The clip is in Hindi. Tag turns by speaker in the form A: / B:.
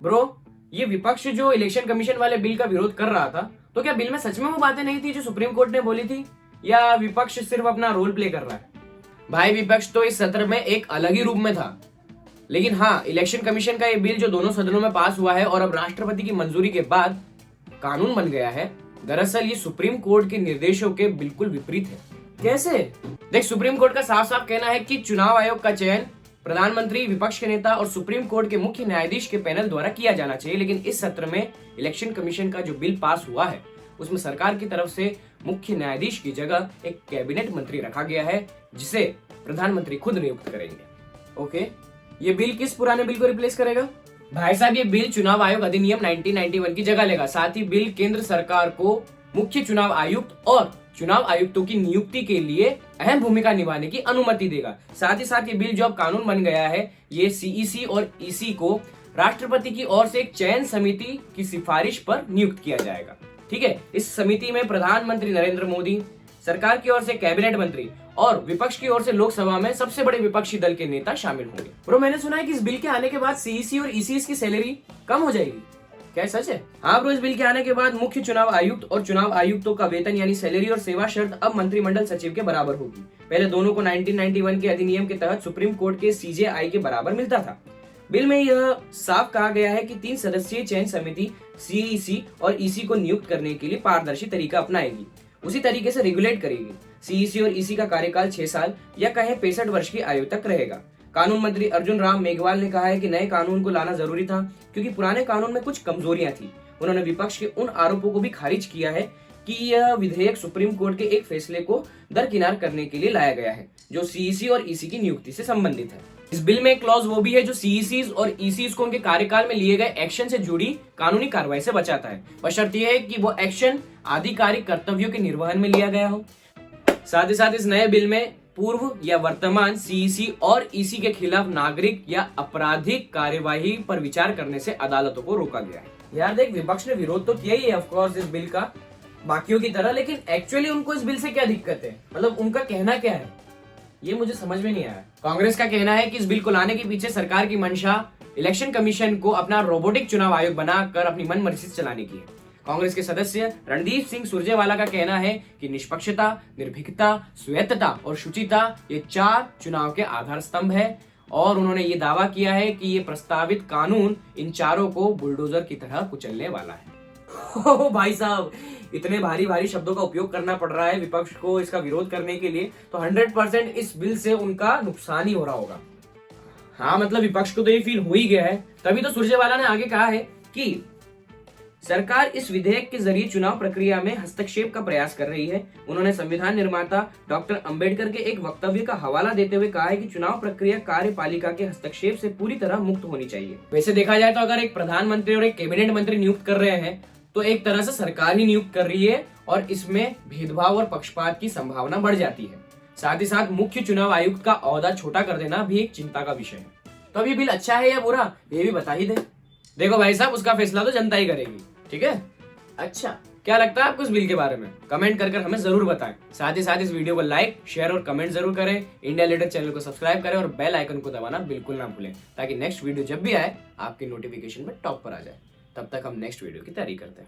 A: ब्रो, ये विपक्ष जो इलेक्शन कमीशन वाले बिल का विरोध कर रहा था, तो क्या बिल में सच में वो बातें नहीं थी जो सुप्रीम कोर्ट ने बोली थी, या विपक्ष सिर्फ अपना रोल प्ले कर रहा है? भाई, विपक्ष तो इस सत्र में एक अलग ही रूप में था, लेकिन हाँ, इलेक्शन कमीशन का ये बिल जो दोनों सदनों में पास हुआ है और अब राष्ट्रपति की मंजूरी के बाद कानून बन गया है, दरअसल ये सुप्रीम कोर्ट के निर्देशों के बिल्कुल विपरीत है। कैसे? देख, सुप्रीम कोर्ट का साफ साफ कहना है कि चुनाव आयोग का चयन प्रधानमंत्री, विपक्ष के नेता और सुप्रीम कोर्ट के मुख्य न्यायाधीश के पैनल द्वारा किया जाना चाहिए। लेकिन इस सत्र में इलेक्शन कमीशन का जो बिल पास हुआ है, उसमें सरकार की तरफ से मुख्य न्यायाधीश की जगह एक कैबिनेट मंत्री रखा गया है, जिसे प्रधानमंत्री खुद नियुक्त करेंगे। ओके, ये बिल किस पुराने बिल को रिप्लेस करेगा? भाई साहब, ये बिल चुनाव आयोग अधिनियम 1991 की जगह लेगा। साथ ही बिल केंद्र सरकार को मुख्य चुनाव आयुक्त और चुनाव आयुक्तों की नियुक्ति के लिए अहम भूमिका निभाने की अनुमति देगा। साथ ही साथ ये बिल जो अब कानून बन गया है, ये सीईसी और ईसी को राष्ट्रपति की ओर से एक चयन समिति की सिफारिश पर नियुक्त किया जाएगा। ठीक है, इस समिति में प्रधानमंत्री नरेंद्र मोदी, सरकार की ओर से कैबिनेट मंत्री और विपक्ष की ओर से लोकसभा में सबसे बड़े विपक्षी दल के नेता शामिल होंगे। ब्रो, मैंने सुना है कि इस बिल के आने के बाद सीईसी और ईसी की सैलरी कम हो जाएगी, क्या सच है? हाँ ब्रो, इस बिल के आने के बाद मुख्य चुनाव आयुक्त और चुनाव आयुक्तों का वेतन यानी सैलरी और सेवा शर्त अब मंत्रिमंडल सचिव के बराबर होगी। पहले दोनों को 1991 के अधिनियम के तहत सुप्रीम कोर्ट के सीजेआई के बराबर मिलता था। बिल में यह साफ कहा गया है कि 3 सदस्यीय चयन समिति सीईसी और ईसी को नियुक्त करने के लिए पारदर्शी तरीका अपनाएगी, उसी तरीके से रेगुलेट करेगी। सीईसी और ईसी का कार्यकाल 6 साल या कहे 65 वर्ष की आयु तक रहेगा। कानून मंत्री अर्जुन राम मेघवाल ने कहा है कि नए कानून को लाना जरूरी था क्योंकि पुराने कानून में कुछ कमजोरियां थी। उन्होंने विपक्ष के उन आरोपों को भी खारिज किया है कि यह विधेयक सुप्रीम कोर्ट के एक फैसले को दरकिनार करने के लिए लाया गया है जो सीईसी और ईसी की नियुक्ति से संबंधित है। इस बिल में एक क्लॉज वो भी है जो सीईसी और ईसी को उनके कार्यकाल में लिए गए एक्शन से जुड़ी कानूनी कार्रवाई से बचाता है। बशर्ते यह है कि वो एक्शन आधिकारिक कर्तव्यों के निर्वहन में लिया गया हो। साथ ही साथ इस नए बिल में पूर्व या वर्तमान सीईसी और ईसी के खिलाफ नागरिक या आपराधिक कार्यवाही पर विचार करने से अदालतों को रोका गया है। यार देख, विपक्ष ने विरोध तो किया ही है ऑफ कोर्स इस बिल का बाकियों की तरह, लेकिन एक्चुअली उनको इस बिल से क्या दिक्कत है? मतलब उनका कहना क्या है, ये मुझे समझ में नहीं आया। कांग्रेस का कहना है कि इस बिल को लाने के पीछे सरकार की मंशा इलेक्शन कमीशन को अपना रोबोटिक चुनाव आयोग बनाकर अपनी मनमर्जी से चलाने की है। कांग्रेस के सदस्य रणदीप सिंह सुरजेवाला का कहना है कि निष्पक्षता, निर्भीकता, स्वायत्तता और शुचिता ये 4 चुनाव के आधार स्तंभ है और उन्होंने ये दावा किया है कि ये प्रस्तावित कानून इन चारों को बुलडोजर की तरह कुचलने वाला है। ओ भाई साहब, इतने भारी भारी शब्दों का उपयोग करना पड़ रहा है विपक्ष को इसका विरोध करने के लिए, तो 100% इस बिल से उनका नुकसान ही हो रहा होगा। हाँ, मतलब विपक्ष को तो ये फील हो ही गया है। तभी तो सुरजेवाला ने आगे कहा है कि सरकार इस विधेयक के जरिए चुनाव प्रक्रिया में हस्तक्षेप का प्रयास कर रही है। उन्होंने संविधान निर्माता डॉक्टर अंबेडकर के एक वक्तव्य का हवाला देते हुए कहा है कि चुनाव प्रक्रिया कार्यपालिका के हस्तक्षेप से पूरी तरह मुक्त होनी चाहिए। वैसे देखा जाए तो अगर एक प्रधानमंत्री और एक कैबिनेट मंत्री नियुक्त कर रहे हैं तो एक तरह से सरकार ही नियुक्त कर रही है और इसमें भेदभाव और पक्षपात की संभावना बढ़ जाती है। साथ ही साथ मुख्य चुनाव आयुक्त का ओहदा छोटा कर देना भी एक चिंता का विषय है। तो अब ये बिल अच्छा है या बुरा, ये भी बता ही दे। देखो भाई साहब, उसका फैसला तो जनता ही करेगी, ठीक है? अच्छा, क्या लगता है आपको इस बिल के बारे में? कमेंट कर हमें जरूर बताएं। साथ ही साथ इस वीडियो को लाइक, शेयर और कमेंट जरूर करें। इंडिया लीडर चैनल को सब्सक्राइब करें और बेल आइकन को दबाना बिल्कुल ना भूलें ताकि नेक्स्ट वीडियो जब भी आए आपकी नोटिफिकेशन में टॉप पर आ जाए। तब तक हम नेक्स्ट वीडियो की तैयारी करते हैं।